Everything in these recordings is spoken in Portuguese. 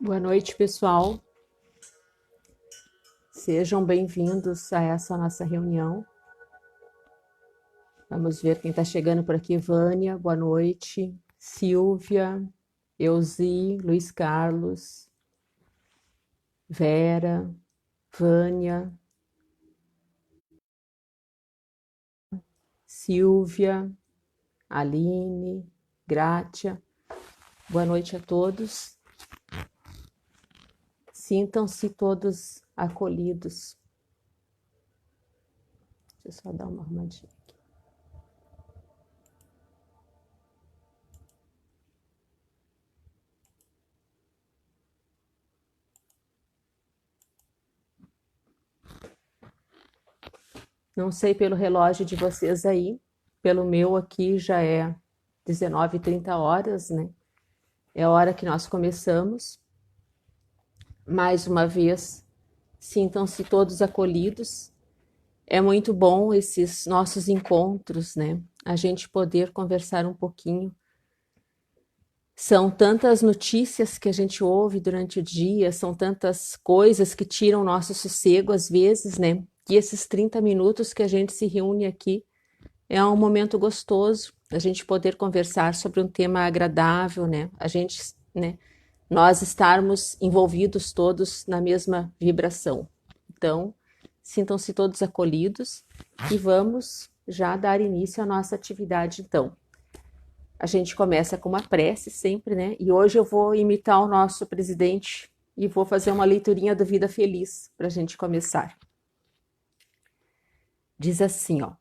Boa noite, pessoal. Sejam bem-vindos a essa nossa reunião. Vamos ver quem está chegando por aqui. Vânia, boa noite. Silvia, Euzi, Luiz Carlos, Vera, Vânia, Silvia, Aline, Grátia. Boa noite a todos. Sintam-se todos acolhidos. Deixa eu só dar uma arrumadinha aqui. Não sei pelo relógio de vocês aí, pelo meu aqui já é 19h30, né? É a hora que nós começamos. Mais uma vez, sintam-se todos acolhidos. É muito bom esses nossos encontros, né? A gente poder conversar um pouquinho. São tantas notícias que a gente ouve durante o dia, são tantas coisas que tiram o nosso sossego às vezes, né? E esses 30 minutos que a gente se reúne aqui é um momento gostoso, a gente poder conversar sobre um tema agradável, né? A gente, né? Nós estarmos envolvidos todos na mesma vibração. Então, sintam-se todos acolhidos e vamos já dar início à nossa atividade, então. A gente começa com uma prece sempre, né? E hoje eu vou imitar o nosso presidente e vou fazer uma leiturinha do Vida Feliz para a gente começar. Diz assim, ó.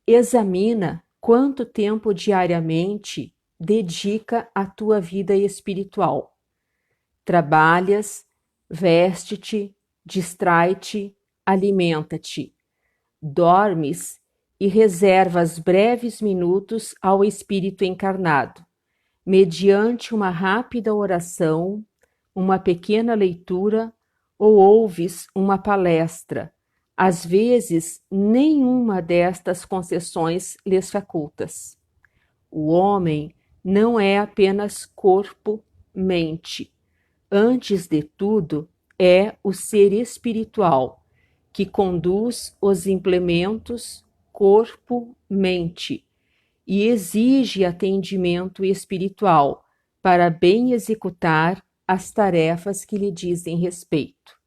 Examina quanto tempo diariamente dedica à tua vida espiritual. Trabalhas, veste-te, distrai-te, alimenta-te, dormes e reservas breves minutos ao espírito encarnado, mediante uma rápida oração, uma pequena leitura ou ouves uma palestra. Às vezes, nenhuma destas concessões lhes facultas. O homem não é apenas corpo, mente. Antes de tudo, é o ser espiritual, que conduz os implementos corpo-mente e exige atendimento espiritual para bem executar as tarefas que lhe dizem respeito.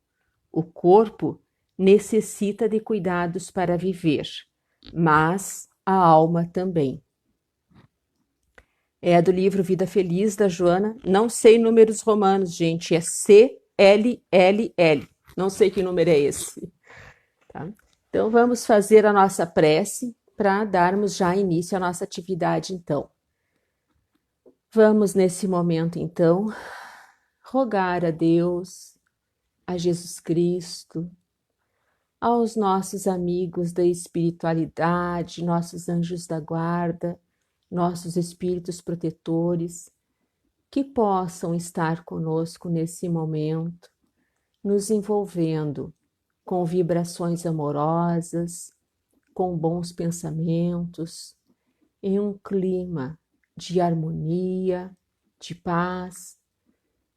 O corpo necessita de cuidados para viver, mas a alma também. É do livro Vida Feliz, da Joana. Não sei números romanos, gente. É CLLL. Não sei que número é esse. Tá? Então, vamos fazer a nossa prece para darmos já início à nossa atividade, então. Vamos, nesse momento, então, rogar a Deus, a Jesus Cristo, aos nossos amigos da espiritualidade, nossos anjos da guarda, nossos espíritos protetores, que possam estar conosco nesse momento, nos envolvendo com vibrações amorosas, com bons pensamentos, em um clima de harmonia, de paz,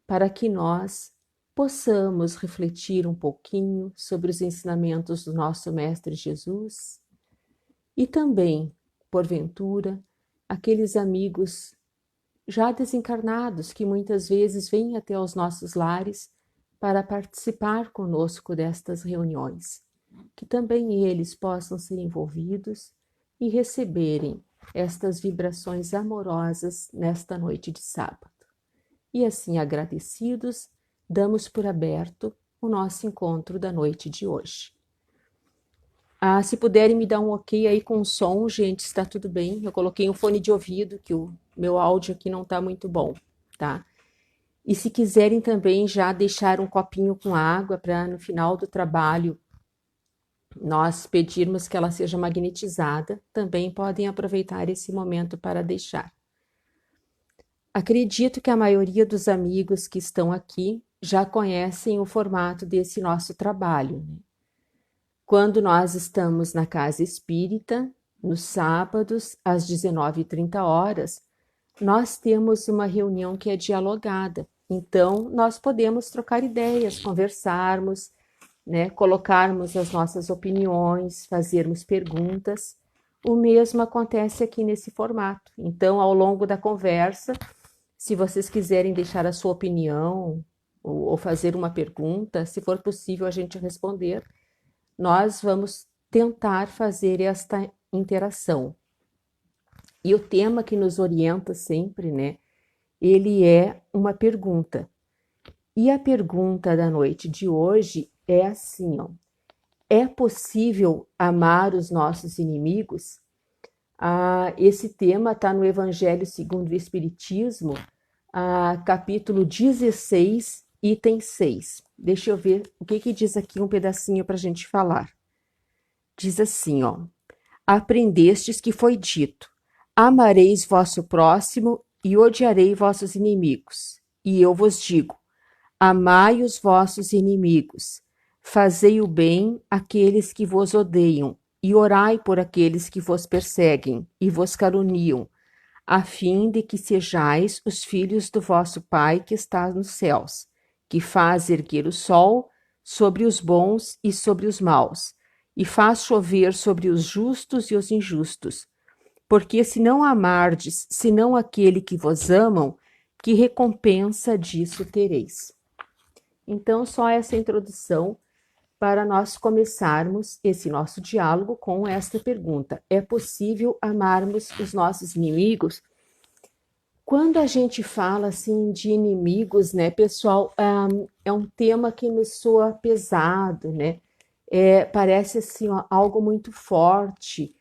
para que nós possamos refletir um pouquinho sobre os ensinamentos do nosso Mestre Jesus e também, porventura, aqueles amigos já desencarnados que muitas vezes vêm até os nossos lares para participar conosco destas reuniões, que também eles possam ser envolvidos e receberem estas vibrações amorosas nesta noite de sábado. E assim, agradecidos, damos por aberto o nosso encontro da noite de hoje. Se puderem me dar um ok aí com o som, gente, está tudo bem. Eu coloquei um fone de ouvido, que o meu áudio aqui não está muito bom, tá? E se quiserem também já deixar um copinho com água para no final do trabalho nós pedirmos que ela seja magnetizada, também podem aproveitar esse momento para deixar. Acredito que a maioria dos amigos que estão aqui já conhecem o formato desse nosso trabalho, né? Quando nós estamos na Casa Espírita, nos sábados, às 19h30, nós temos uma reunião que é dialogada, Então, nós podemos trocar ideias, conversarmos, né, colocarmos as nossas opiniões, fazermos perguntas. O mesmo acontece aqui nesse formato. Então, ao longo da conversa, se vocês quiserem deixar a sua opinião ou fazer uma pergunta, se for possível a gente responder, nós vamos tentar fazer esta interação. E o tema que nos orienta sempre, né, ele é uma pergunta. E a pergunta da noite de hoje é assim, ó: é possível amar os nossos inimigos? Esse tema está no Evangelho segundo o Espiritismo, capítulo 16, item 6. Deixa eu ver o que diz aqui um pedacinho para a gente falar. Diz assim, ó: aprendestes que foi dito: amareis vosso próximo e odiarei vossos inimigos. E eu vos digo: amai os vossos inimigos, fazei o bem àqueles que vos odeiam, e orai por aqueles que vos perseguem e vos caluniam, a fim de que sejais os filhos do vosso Pai que está nos céus, que faz erguer o sol sobre os bons e sobre os maus, e faz chover sobre os justos e os injustos. Porque se não amardes, senão aquele que vos amam, que recompensa disso tereis? Então, só essa introdução para nós começarmos esse nosso diálogo com esta pergunta: é possível amarmos os nossos inimigos? Quando a gente fala assim de inimigos, né, pessoal, é um tema que nos soa pesado, né? Parece assim, ó, algo muito forte.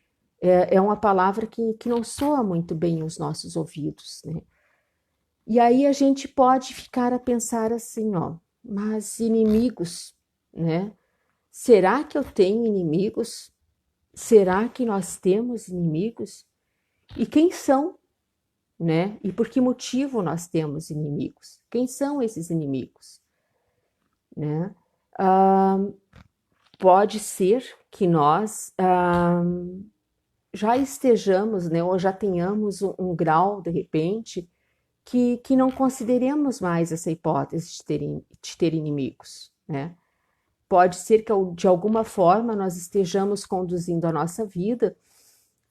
É uma palavra que não soa muito bem aos nossos ouvidos, né? E aí a gente pode ficar a pensar assim, ó: mas inimigos, né? Será que eu tenho inimigos? Será que nós temos inimigos? E quem são, né? E por que motivo nós temos inimigos? Quem são esses inimigos, né? Pode ser que nós já estejamos, né? Ou já tenhamos um grau, de repente, que não consideremos mais essa hipótese de ter inimigos, né? Pode ser que de alguma forma nós estejamos conduzindo a nossa vida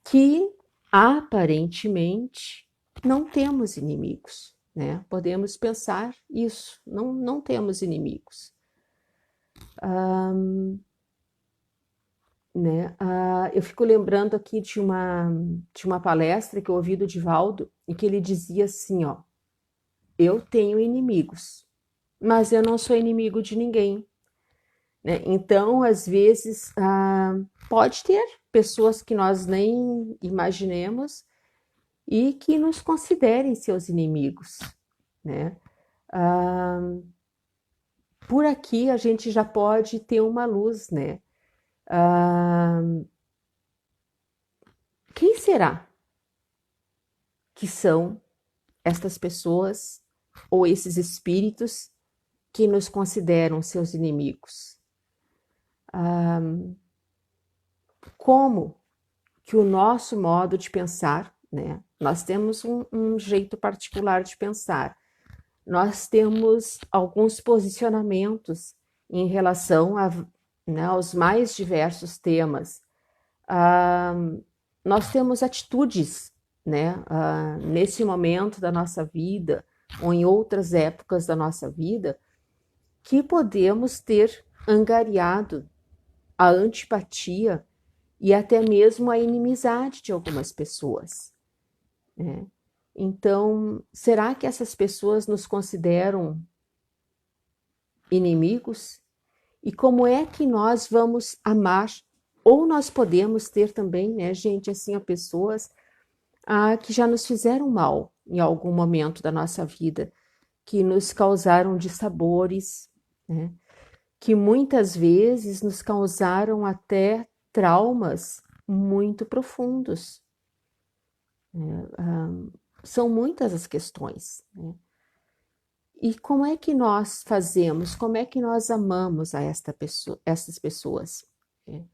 que aparentemente não temos inimigos, né? Podemos pensar isso, não temos inimigos. Né? Eu fico lembrando aqui de uma palestra que eu ouvi do Divaldo, em que ele dizia assim, ó: eu tenho inimigos, mas eu não sou inimigo de ninguém. Né? Então, às vezes, pode ter pessoas que nós nem imaginemos e que nos considerem seus inimigos. Né? Por aqui a gente já pode ter uma luz, né? Quem será que são estas pessoas ou esses espíritos que nos consideram seus inimigos? Como que o nosso modo de pensar, né? Nós temos um jeito particular de pensar, nós temos alguns posicionamentos em relação né, aos mais diversos temas. Nós temos atitudes, né, nesse momento da nossa vida ou em outras épocas da nossa vida, que podemos ter angariado a antipatia e até mesmo a inimizade de algumas pessoas, né? Então, será que essas pessoas nos consideram inimigos? E como é que nós vamos amar? Ou nós podemos ter também, né, gente, assim, pessoas que já nos fizeram mal em algum momento da nossa vida, que nos causaram dissabores, né? Que muitas vezes nos causaram até traumas muito profundos. São muitas as questões, né? E como é que nós fazemos, como é que nós amamos a essas pessoas? Né?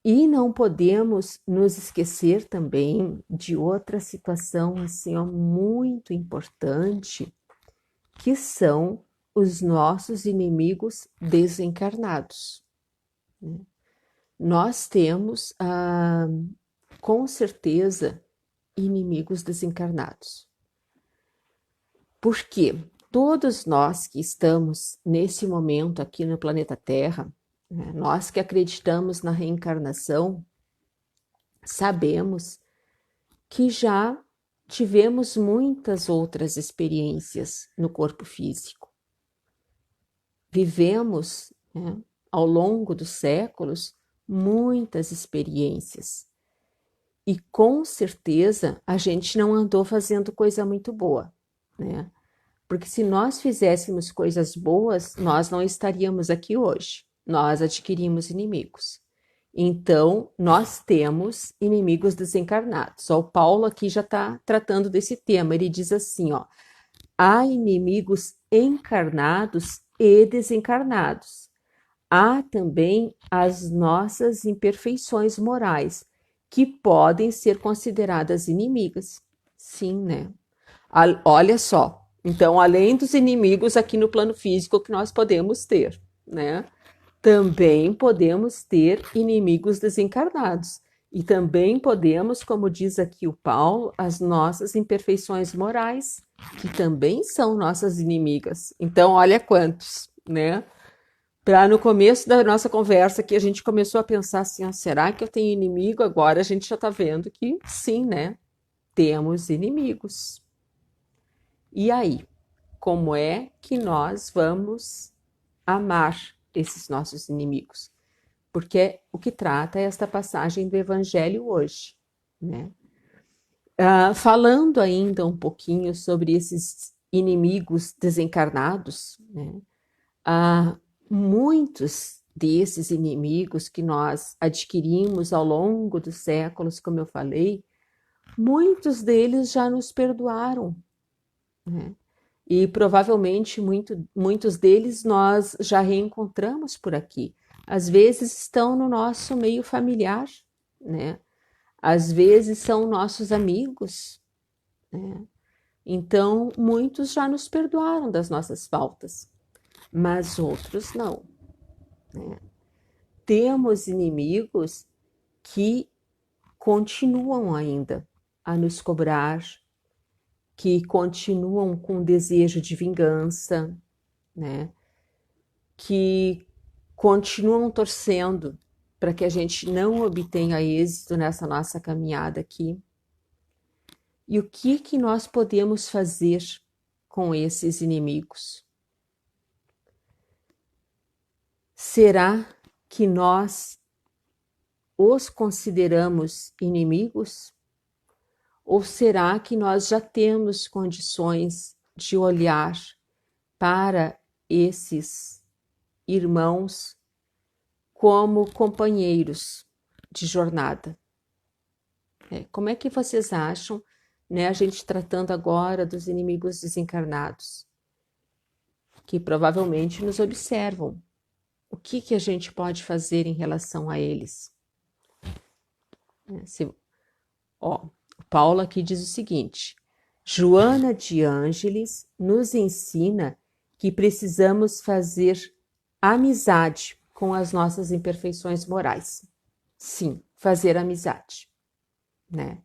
E não podemos nos esquecer também de outra situação assim, ó, muito importante, que são os nossos inimigos desencarnados. Nós temos, com certeza, inimigos desencarnados. Porque todos nós que estamos nesse momento aqui no planeta Terra, nós que acreditamos na reencarnação, sabemos que já tivemos muitas outras experiências no corpo físico. Vivemos, ao longo dos séculos, muitas experiências. E com certeza a gente não andou fazendo coisa muito boa, né? Porque se nós fizéssemos coisas boas, nós não estaríamos aqui hoje. Nós adquirimos inimigos. Então, nós temos inimigos desencarnados. O Paulo aqui já está tratando desse tema. Ele diz assim, ó, há inimigos encarnados e desencarnados. Há também as nossas imperfeições morais, que podem ser consideradas inimigas. Sim, né? Olha só. Então, além dos inimigos aqui no plano físico que nós podemos ter, né? Também podemos ter inimigos desencarnados. E também podemos, como diz aqui o Paulo, as nossas imperfeições morais, que também são nossas inimigas. Então, olha quantos, né? Para no começo da nossa conversa que a gente começou a pensar assim, ó, será que eu tenho inimigo? Agora a gente já está vendo que sim, né? Temos inimigos. E aí, como é que nós vamos amar esses nossos inimigos? Porque é o que trata esta passagem do Evangelho hoje, né? Falando ainda um pouquinho sobre esses inimigos desencarnados, né? Muitos desses inimigos que nós adquirimos ao longo dos séculos, como eu falei, muitos deles já nos perdoaram, né? E provavelmente muitos deles nós já reencontramos por aqui. Às vezes estão no nosso meio familiar, né? Às vezes são nossos amigos, né? Então, muitos já nos perdoaram das nossas faltas, mas outros não, né? Temos inimigos que continuam ainda a nos cobrar, que continuam com desejo de vingança, né? Que continuam torcendo para que a gente não obtenha êxito nessa nossa caminhada aqui. E o que nós podemos fazer com esses inimigos? Será que nós os consideramos inimigos? Ou será que nós já temos condições de olhar para esses irmãos como companheiros de jornada? Como é que vocês acham, né, a gente tratando agora dos inimigos desencarnados, que provavelmente nos observam? O que a gente pode fazer em relação a eles? Paulo aqui diz o seguinte: Joana de Ângeles nos ensina que precisamos fazer amizade com as nossas imperfeições morais. Sim, fazer amizade, né?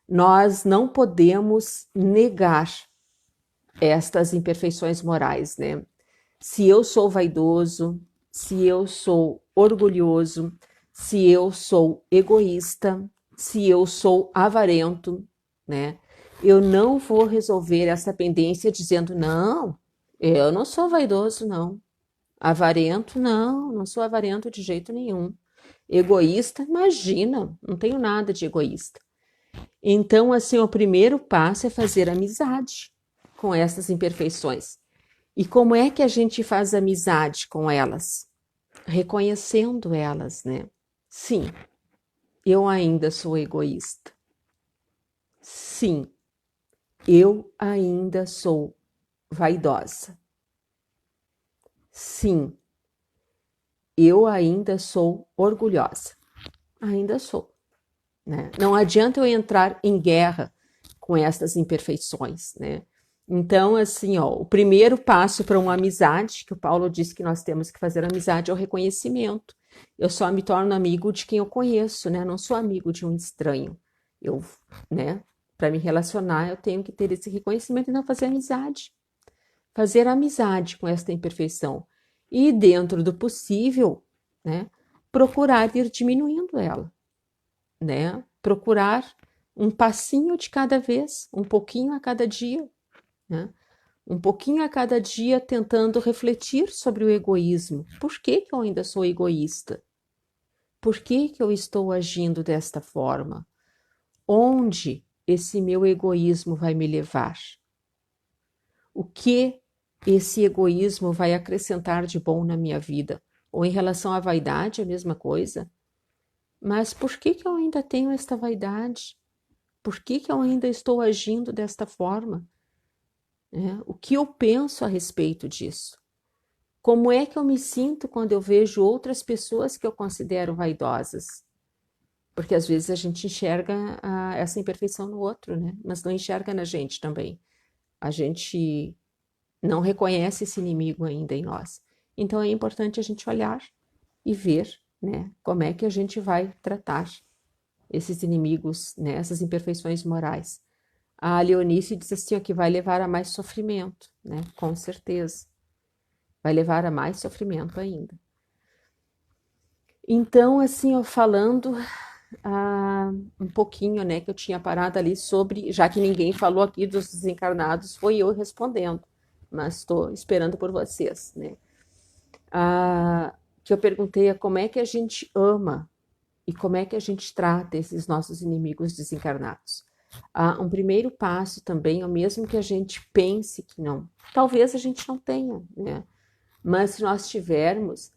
Nós não podemos negar estas imperfeições morais, né? Se eu sou vaidoso, se eu sou orgulhoso, se eu sou egoísta, se eu sou avarento, né? Eu não vou resolver essa pendência dizendo, não, eu não sou vaidoso, não. Avarento, não, não sou avarento de jeito nenhum. Egoísta, imagina, não tenho nada de egoísta. Então, assim, o primeiro passo é fazer amizade com essas imperfeições. E como é que a gente faz amizade com elas? Reconhecendo elas, né? Sim, eu ainda sou egoísta. Sim, eu ainda sou vaidosa. Sim, eu ainda sou orgulhosa. Ainda sou, né? Não adianta eu entrar em guerra com essas imperfeições, né? Então, assim, ó, o primeiro passo para uma amizade, que o Paulo disse que nós temos que fazer amizade, é o reconhecimento. Eu só me torno amigo de quem eu conheço, né? Não sou amigo de um estranho. Eu, né? Para me relacionar, eu tenho que ter esse reconhecimento e não fazer amizade. Fazer amizade com esta imperfeição. E, dentro do possível, né? Procurar ir diminuindo ela, né? Procurar um passinho de cada vez, um pouquinho a cada dia, né? Um pouquinho a cada dia tentando refletir sobre o egoísmo. Por que que eu ainda sou egoísta? Por que que eu estou agindo desta forma? Onde esse meu egoísmo vai me levar? O que esse egoísmo vai acrescentar de bom na minha vida? Ou em relação à vaidade, a mesma coisa? Mas por que que eu ainda tenho esta vaidade? Por que que eu ainda estou agindo desta forma? O que eu penso a respeito disso? Como é que eu me sinto quando eu vejo outras pessoas que eu considero vaidosas? Porque às vezes a gente enxerga essa imperfeição no outro, né? Mas não enxerga na gente também. A gente não reconhece esse inimigo ainda em nós. Então é importante a gente olhar e ver, né? Como é que a gente vai tratar esses inimigos, né? Essas imperfeições morais. A Leonice diz assim, ó, que vai levar a mais sofrimento, né? Com certeza. Vai levar a mais sofrimento ainda. Então, assim, ó, falando um pouquinho, né, que eu tinha parado ali sobre, já que ninguém falou aqui dos desencarnados, foi eu respondendo, mas estou esperando por vocês, né? Que eu perguntei é como é que a gente ama e como é que a gente trata esses nossos inimigos desencarnados. Um primeiro passo também, é o mesmo que a gente pense que não, talvez a gente não tenha, né? Mas se nós tivermos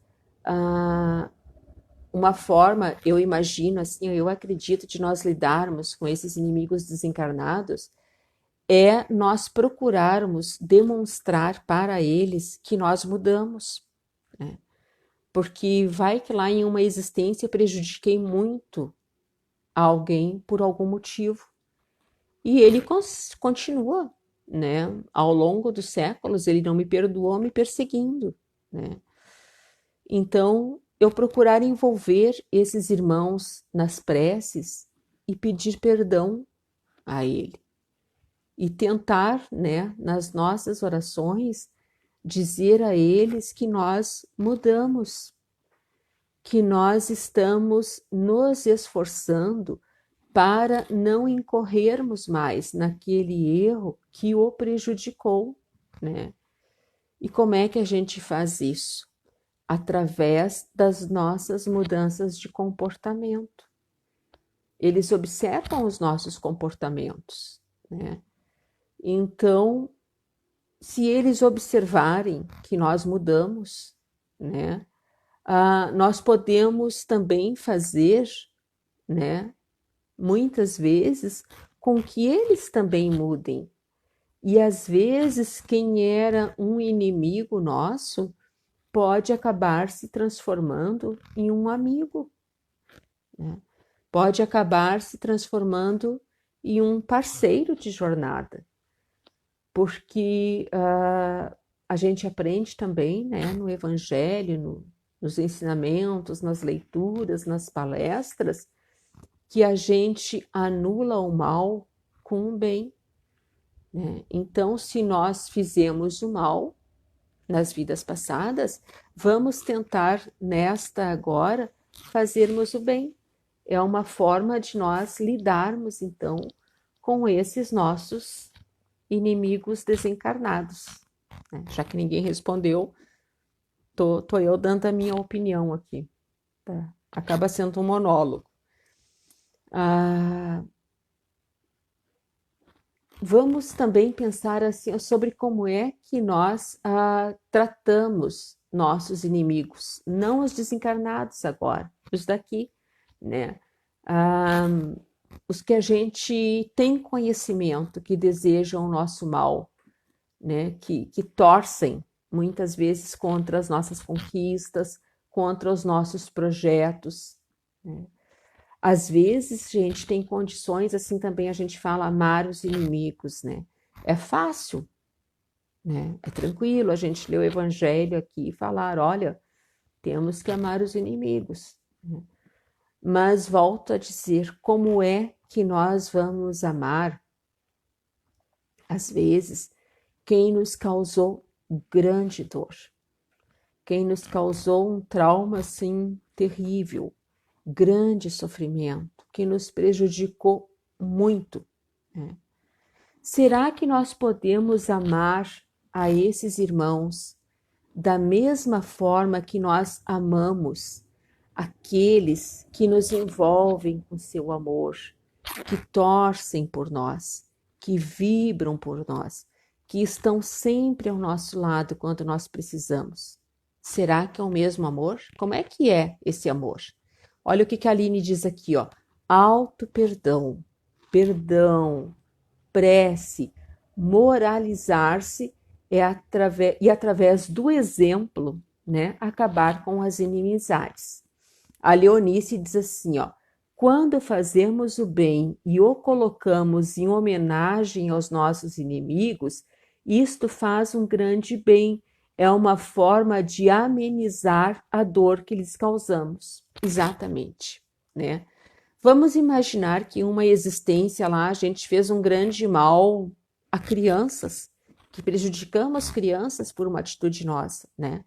uma forma, eu imagino, assim, eu acredito, de nós lidarmos com esses inimigos desencarnados, é nós procurarmos demonstrar para eles que nós mudamos, né? Porque vai que lá em uma existência prejudiquei muito alguém por algum motivo. E ele continua, né? Ao longo dos séculos, ele não me perdoou me perseguindo, né? Então, eu procurar envolver esses irmãos nas preces e pedir perdão a ele. E tentar, né, nas nossas orações, dizer a eles que nós mudamos, que nós estamos nos esforçando para não incorrermos mais naquele erro que o prejudicou, né? E como é que a gente faz isso? Através das nossas mudanças de comportamento. Eles observam os nossos comportamentos, né? Então, se eles observarem que nós mudamos, né, nós podemos também fazer, né, muitas vezes, com que eles também mudem. E às vezes, quem era um inimigo nosso pode acabar se transformando em um amigo, né? Pode acabar se transformando em um parceiro de jornada, porque a gente aprende também, né, no Evangelho, nos ensinamentos, nas leituras, nas palestras, que a gente anula o mal com o bem, né? Então, se nós fizemos o mal nas vidas passadas, vamos tentar nesta agora fazermos o bem. É uma forma de nós lidarmos, então, com esses nossos inimigos desencarnados, né? Já que ninguém respondeu, tô eu dando a minha opinião aqui, tá? Acaba sendo um monólogo. Vamos também pensar assim sobre como é que nós tratamos nossos inimigos, não os desencarnados agora, os daqui, né? Os que a gente tem conhecimento, que desejam o nosso mal, né? Que torcem muitas vezes contra as nossas conquistas, contra os nossos projetos, né? Às vezes, gente, tem condições, assim também a gente fala, amar os inimigos, né? É fácil, né? É tranquilo a gente ler o Evangelho aqui e falar, olha, temos que amar os inimigos, né? Mas volto a dizer, como é que nós vamos amar, às vezes, quem nos causou grande dor, quem nos causou um trauma assim terrível, grande sofrimento, que nos prejudicou muito, né? Será que nós podemos amar a esses irmãos da mesma forma que nós amamos aqueles que nos envolvem com seu amor, que torcem por nós, que vibram por nós, que estão sempre ao nosso lado quando nós precisamos? Será que é o mesmo amor? Como é que é esse amor? Olha o que a Aline diz aqui, ó. Auto perdão, perdão, prece, moralizar-se e através do exemplo, né, acabar com as inimizades. A Leonice diz assim, ó: quando fazemos o bem e o colocamos em homenagem aos nossos inimigos, isto faz um grande bem. É uma forma de amenizar a dor que lhes causamos. Exatamente, né? Vamos imaginar que em uma existência lá a gente fez um grande mal a crianças, que prejudicamos crianças por uma atitude nossa, né?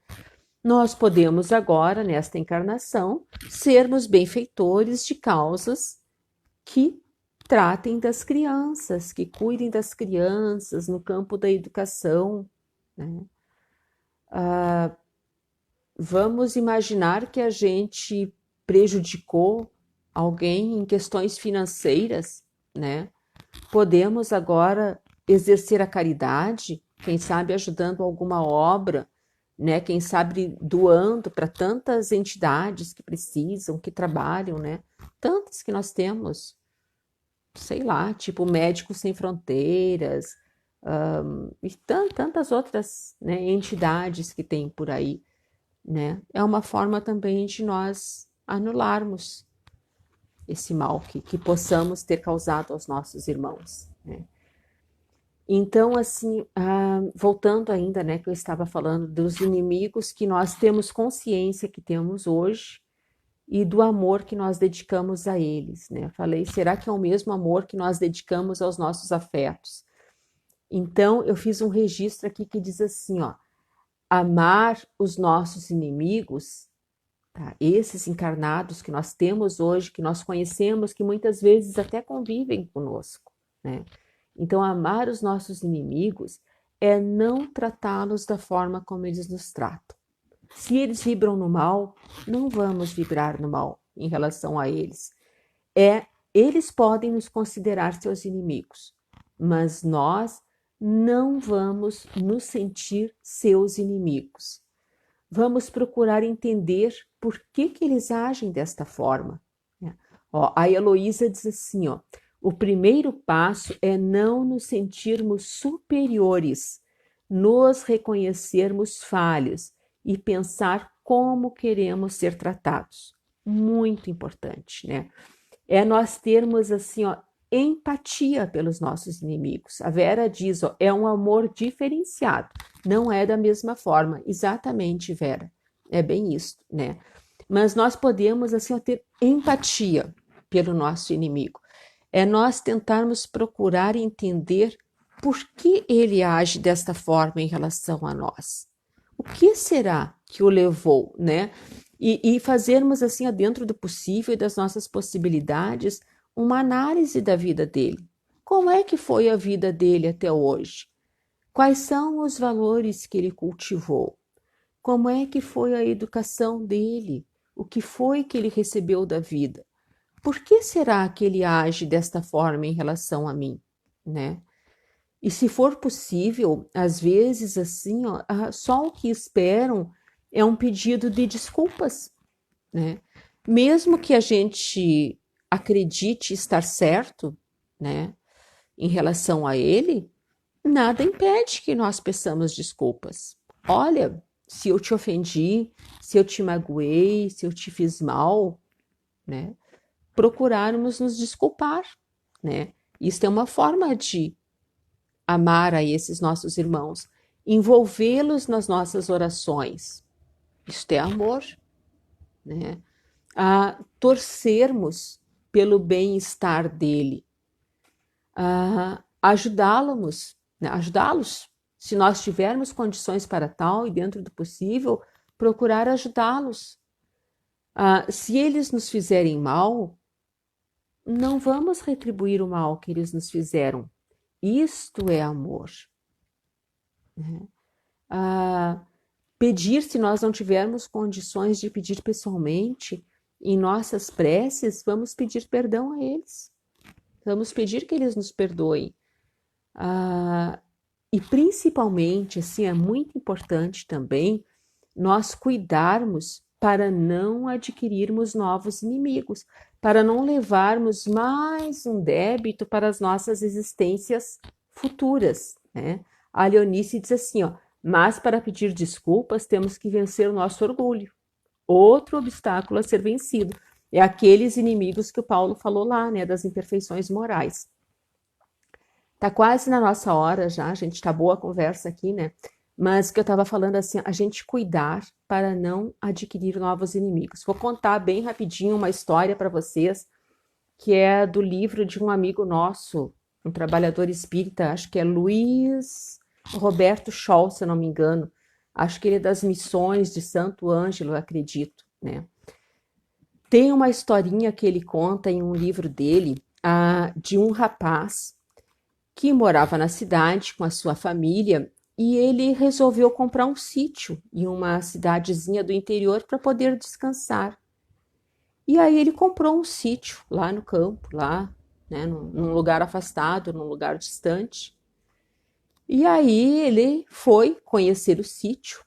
Nós podemos agora, nesta encarnação, sermos benfeitores de causas que tratem das crianças, que cuidem das crianças no campo da educação, né? Vamos imaginar que a gente prejudicou alguém em questões financeiras, né? Podemos agora exercer a caridade, quem sabe ajudando alguma obra, né? Quem sabe doando para tantas entidades que precisam, que trabalham, né? Tantas que nós temos, sei lá, tipo Médicos Sem Fronteiras, e tantas outras, né, entidades que tem por aí, né? É uma forma também de nós anularmos esse mal que possamos ter causado aos nossos irmãos, né? Então, assim, voltando ainda, né, que eu estava falando dos inimigos que nós temos consciência que temos hoje e do amor que nós dedicamos a eles, né? Falei, será que é o mesmo amor que nós dedicamos aos nossos afetos? Então, eu fiz um registro aqui que diz assim, ó: amar os nossos inimigos, tá? Esses encarnados que nós temos hoje, que nós conhecemos, que muitas vezes até convivem conosco, né? Então, amar os nossos inimigos é não tratá-los da forma como eles nos tratam. Se eles vibram no mal, não vamos vibrar no mal em relação a eles. Eles podem nos considerar seus inimigos, mas nós não vamos nos sentir seus inimigos. Vamos procurar entender por que eles agem desta forma. Ó, a Heloísa diz assim, ó: o primeiro passo é não nos sentirmos superiores, nos reconhecermos falhos e pensar como queremos ser tratados. Muito importante, né? É nós termos assim, ó, empatia pelos nossos inimigos. A Vera diz, ó, é um amor diferenciado, não é da mesma forma. Exatamente, Vera, é bem isso, né? Mas nós podemos assim, ó, ter empatia pelo nosso inimigo. É nós tentarmos procurar entender por que ele age desta forma em relação a nós. O que será que o levou, né? E fazermos assim, dentro do possível e das nossas possibilidades, uma análise da vida dele. Como é que foi a vida dele até hoje? Quais são os valores que ele cultivou? Como é que foi a educação dele? O que foi que ele recebeu da vida? Por que será que ele age desta forma em relação a mim, né? E se for possível, às vezes assim, ó, só o que esperam é um pedido de desculpas, né? Mesmo que a gente acredite estar certo, né, em relação a ele, nada impede que nós peçamos desculpas. Olha, se eu te ofendi, se eu te magoei, se eu te fiz mal, né, procurarmos nos desculpar, né? Isso é uma forma de amar a esses nossos irmãos envolvê-los nas nossas orações. Isto é amor, né? A torcermos pelo bem-estar dele, a ajudá-los, né? Ajudá-los, se nós tivermos condições para tal e dentro do possível, procurar ajudá-los. Se eles nos fizerem mal, não vamos retribuir o mal que eles nos fizeram. Isto é amor. Né? Pedir, se nós não tivermos condições de pedir pessoalmente, em nossas preces, vamos pedir perdão a eles. Vamos pedir que eles nos perdoem. E principalmente, assim, é muito importante também nós cuidarmos para não adquirirmos novos inimigos, para não levarmos mais um débito para as nossas existências futuras, né? A Leonice diz assim, ó, mas para pedir desculpas temos que vencer o nosso orgulho. Outro obstáculo a ser vencido é aqueles inimigos que o Paulo falou lá, né, das imperfeições morais. Tá quase na nossa hora já, gente, tá boa a conversa aqui, né? Mas o que eu estava falando assim, a gente cuidar para não adquirir novos inimigos. Vou contar bem rapidinho uma história para vocês, que é do livro de um amigo nosso, um trabalhador espírita, acho que é Luiz Roberto Scholl, se eu não me engano. Acho que ele é das missões de Santo Ângelo, acredito, né? Tem uma historinha que ele conta em um livro dele, de um rapaz que morava na cidade com a sua família e ele resolveu comprar um sítio em uma cidadezinha do interior para poder descansar. E aí ele comprou um sítio lá no campo, lá, né, num lugar afastado, num lugar distante. E aí ele foi conhecer o sítio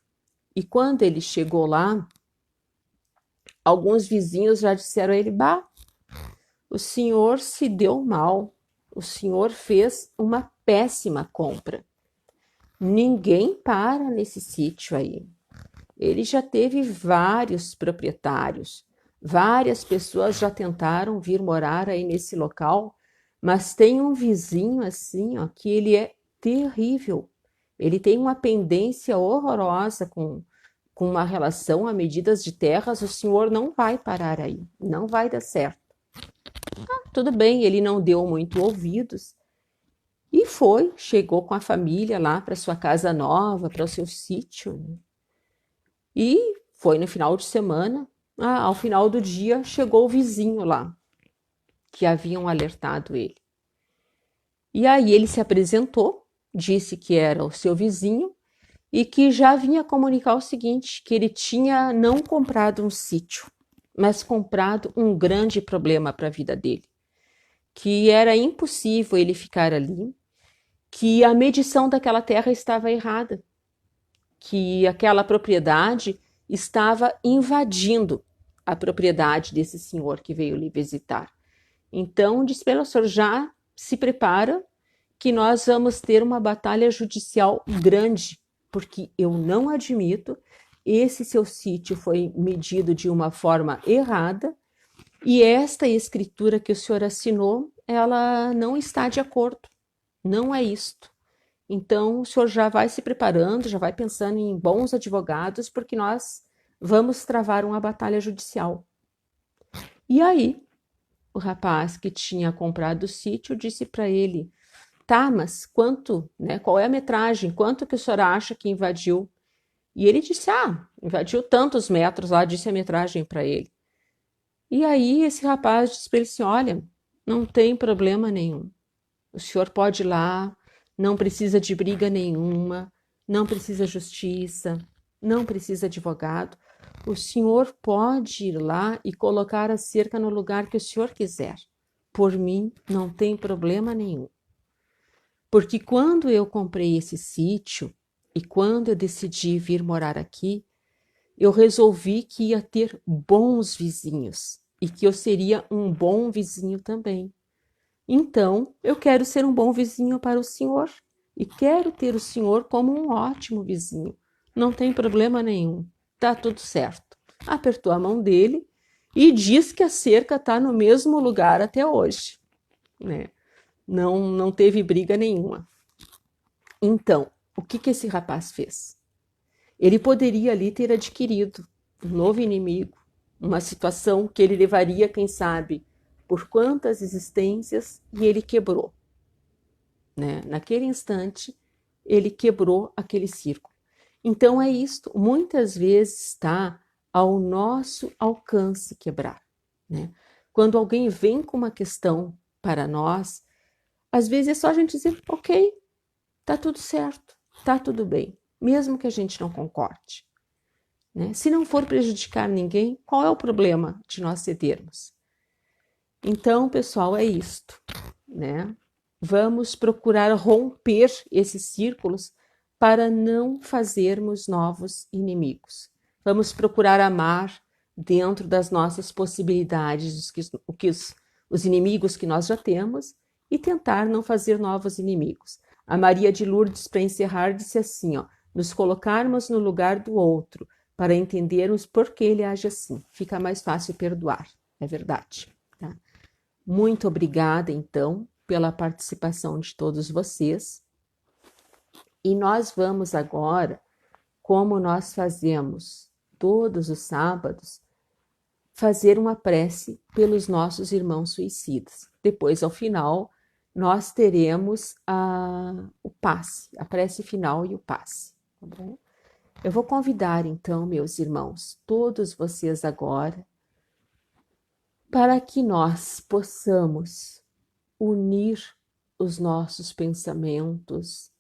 e quando ele chegou lá, alguns vizinhos já disseram a ele, bah, o senhor se deu mal, o senhor fez uma péssima compra. Ninguém para nesse sítio aí. Ele já teve vários proprietários, várias pessoas já tentaram vir morar aí nesse local, mas tem um vizinho assim, ó, que ele é terrível. Ele tem uma pendência horrorosa com uma relação a medidas de terras, o senhor não vai parar aí, não vai dar certo. Tudo bem, ele não deu muito ouvidos e chegou com a família lá para sua casa nova, para o seu sítio, né? E foi no final de semana, ao final do dia chegou o vizinho lá, que haviam alertado ele. E aí ele se apresentou, disse que era o seu vizinho e que já vinha comunicar o seguinte, que ele tinha não comprado um sítio, mas comprado um grande problema para a vida dele, que era impossível ele ficar ali, que a medição daquela terra estava errada, que aquela propriedade estava invadindo a propriedade desse senhor que veio lhe visitar. Então, disse para ele, o senhor já se prepara que nós vamos ter uma batalha judicial grande, porque eu não admito, esse seu sítio foi medido de uma forma errada e esta escritura que o senhor assinou, ela não está de acordo, não é isto. Então, o senhor já vai se preparando, já vai pensando em bons advogados, porque nós vamos travar uma batalha judicial. E aí, o rapaz que tinha comprado o sítio disse para ele, tá, mas quanto, né, qual é a metragem, quanto que o senhor acha que invadiu? E ele disse, invadiu tantos metros lá, disse a metragem para ele. E aí esse rapaz disse para ele assim, olha, não tem problema nenhum, o senhor pode ir lá, não precisa de briga nenhuma, não precisa justiça, não precisa advogado. O senhor pode ir lá e colocar a cerca no lugar que o senhor quiser. Por mim, não tem problema nenhum. Porque quando eu comprei esse sítio e quando eu decidi vir morar aqui, eu resolvi que ia ter bons vizinhos e que eu seria um bom vizinho também. Então, eu quero ser um bom vizinho para o senhor e quero ter o senhor como um ótimo vizinho. Não tem problema nenhum, tá tudo certo. Apertou a mão dele e diz que a cerca está no mesmo lugar até hoje, né? Não teve briga nenhuma. Então, o que esse rapaz fez? Ele poderia ali ter adquirido um novo inimigo, uma situação que ele levaria, quem sabe, por quantas existências, e ele quebrou, né? Naquele instante, ele quebrou aquele círculo. Então é isto, muitas vezes está ao nosso alcance quebrar, né? Quando alguém vem com uma questão para nós, às vezes é só a gente dizer, ok, tá tudo certo, tá tudo bem, mesmo que a gente não concorde, né? Se não for prejudicar ninguém, qual é o problema de nós cedermos? Então, pessoal, é isto, né? Vamos procurar romper esses círculos para não fazermos novos inimigos. Vamos procurar amar dentro das nossas possibilidades os inimigos que nós já temos e tentar não fazer novos inimigos. A Maria de Lourdes, para encerrar, disse assim, ó, nos colocarmos no lugar do outro para entendermos por que ele age assim. Fica mais fácil perdoar, é verdade, tá? Muito obrigada, então, pela participação de todos vocês. E nós vamos agora, como nós fazemos todos os sábados, fazer uma prece pelos nossos irmãos suicidas. Depois, ao final, nós teremos o passe, a prece final e o passe. Tá bom? Eu vou convidar, então, meus irmãos, todos vocês agora, para que nós possamos unir os nossos pensamentos,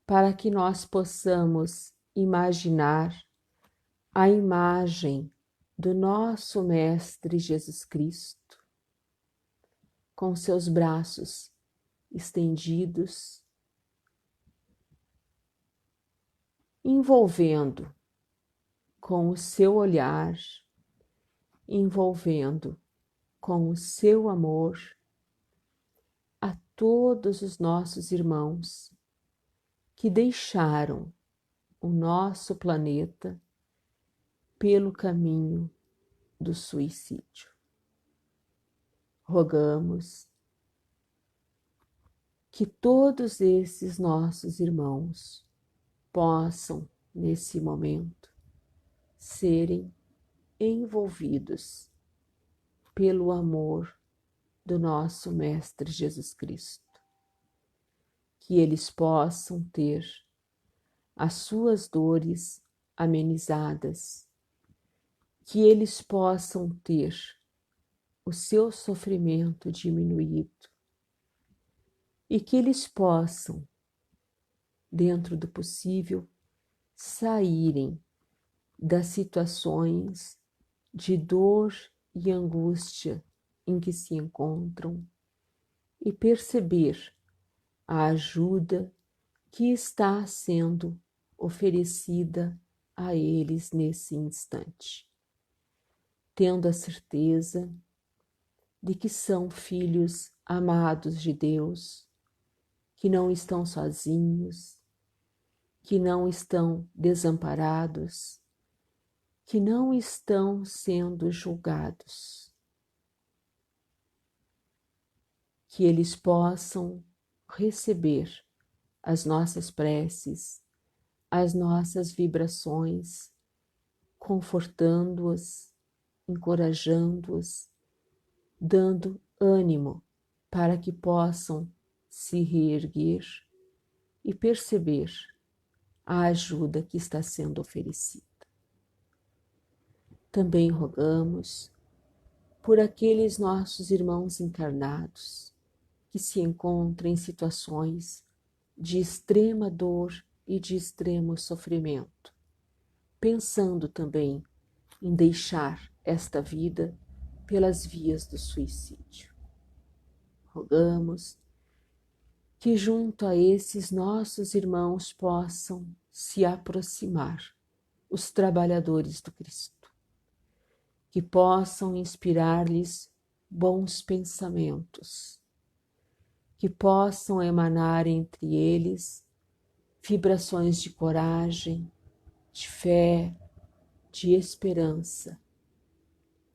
para que nós possamos imaginar a imagem do nosso Mestre Jesus Cristo, com seus braços estendidos, envolvendo com o seu olhar, envolvendo com o seu amor a todos os nossos irmãos que deixaram o nosso planeta pelo caminho do suicídio. Rogamos que todos esses nossos irmãos possam, nesse momento, serem envolvidos pelo amor do nosso Mestre Jesus Cristo. Que eles possam ter as suas dores amenizadas, que eles possam ter o seu sofrimento diminuído e que eles possam, dentro do possível, saírem das situações de dor e angústia em que se encontram e perceber a ajuda que está sendo oferecida a eles nesse instante, tendo a certeza de que são filhos amados de Deus, que não estão sozinhos, que não estão desamparados, que não estão sendo julgados. Que eles possam receber as nossas preces, as nossas vibrações, confortando-os, encorajando-os, dando ânimo para que possam se reerguer e perceber a ajuda que está sendo oferecida. Também rogamos por aqueles nossos irmãos encarnados que se encontram em situações de extrema dor e de extremo sofrimento, pensando também em deixar esta vida pelas vias do suicídio. Rogamos que junto a esses nossos irmãos possam se aproximar os trabalhadores do Cristo, que possam inspirar-lhes bons pensamentos, que possam emanar entre eles vibrações de coragem, de fé, de esperança,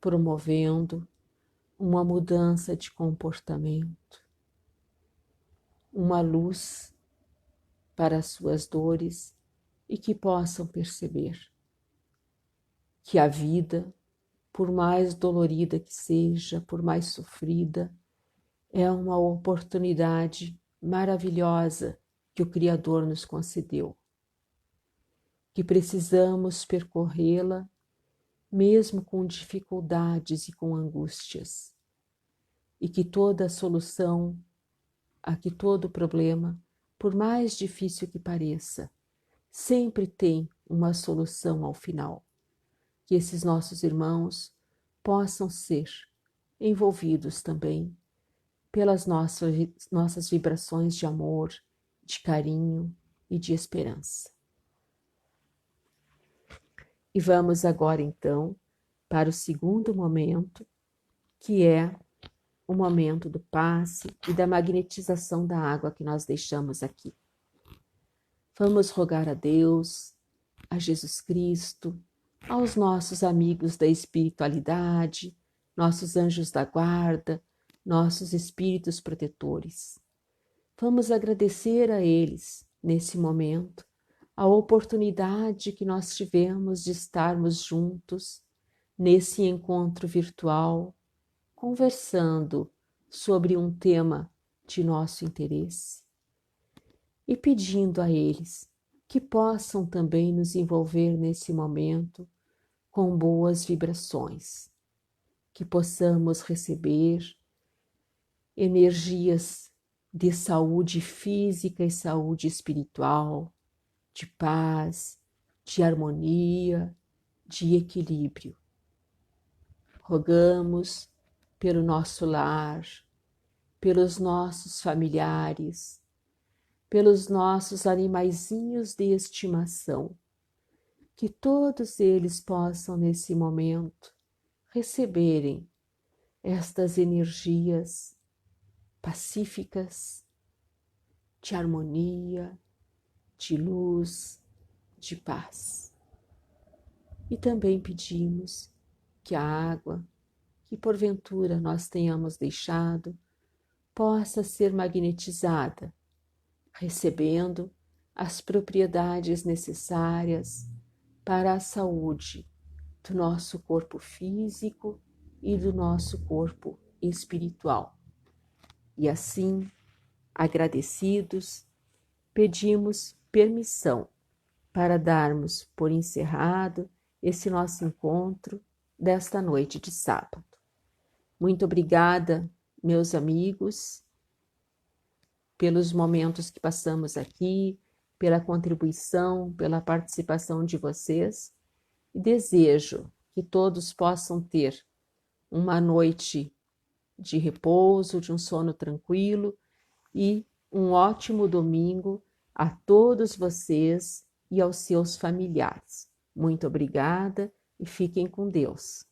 promovendo uma mudança de comportamento, uma luz para as suas dores e que possam perceber que a vida, por mais dolorida que seja, por mais sofrida, é uma oportunidade maravilhosa que o Criador nos concedeu, que precisamos percorrê-la mesmo com dificuldades e com angústias, e que toda solução, que todo problema, por mais difícil que pareça, sempre tem uma solução ao final. Que esses nossos irmãos possam ser envolvidos também pelas nossas vibrações de amor, de carinho e de esperança. E vamos agora então para o segundo momento, que é o momento do passe e da magnetização da água que nós deixamos aqui. Vamos rogar a Deus, a Jesus Cristo, aos nossos amigos da espiritualidade, nossos anjos da guarda, nossos espíritos protetores. Vamos agradecer a eles, nesse momento, a oportunidade que nós tivemos de estarmos juntos, nesse encontro virtual, conversando sobre um tema de nosso interesse e pedindo a eles que possam também nos envolver nesse momento com boas vibrações, que possamos receber energias de saúde física e saúde espiritual, de paz, de harmonia, de equilíbrio. Rogamos pelo nosso lar, pelos nossos familiares, pelos nossos animaizinhos de estimação, que todos eles possam nesse momento receberem estas energias pacíficas, de harmonia, de luz, de paz. E também pedimos que a água que porventura nós tenhamos deixado possa ser magnetizada, recebendo as propriedades necessárias para a saúde do nosso corpo físico e do nosso corpo espiritual. E assim, agradecidos, pedimos permissão para darmos por encerrado esse nosso encontro desta noite de sábado. Muito obrigada, meus amigos, pelos momentos que passamos aqui, pela contribuição, pela participação de vocês, e desejo que todos possam ter uma noite de repouso, de um sono tranquilo e um ótimo domingo a todos vocês e aos seus familiares. Muito obrigada e fiquem com Deus.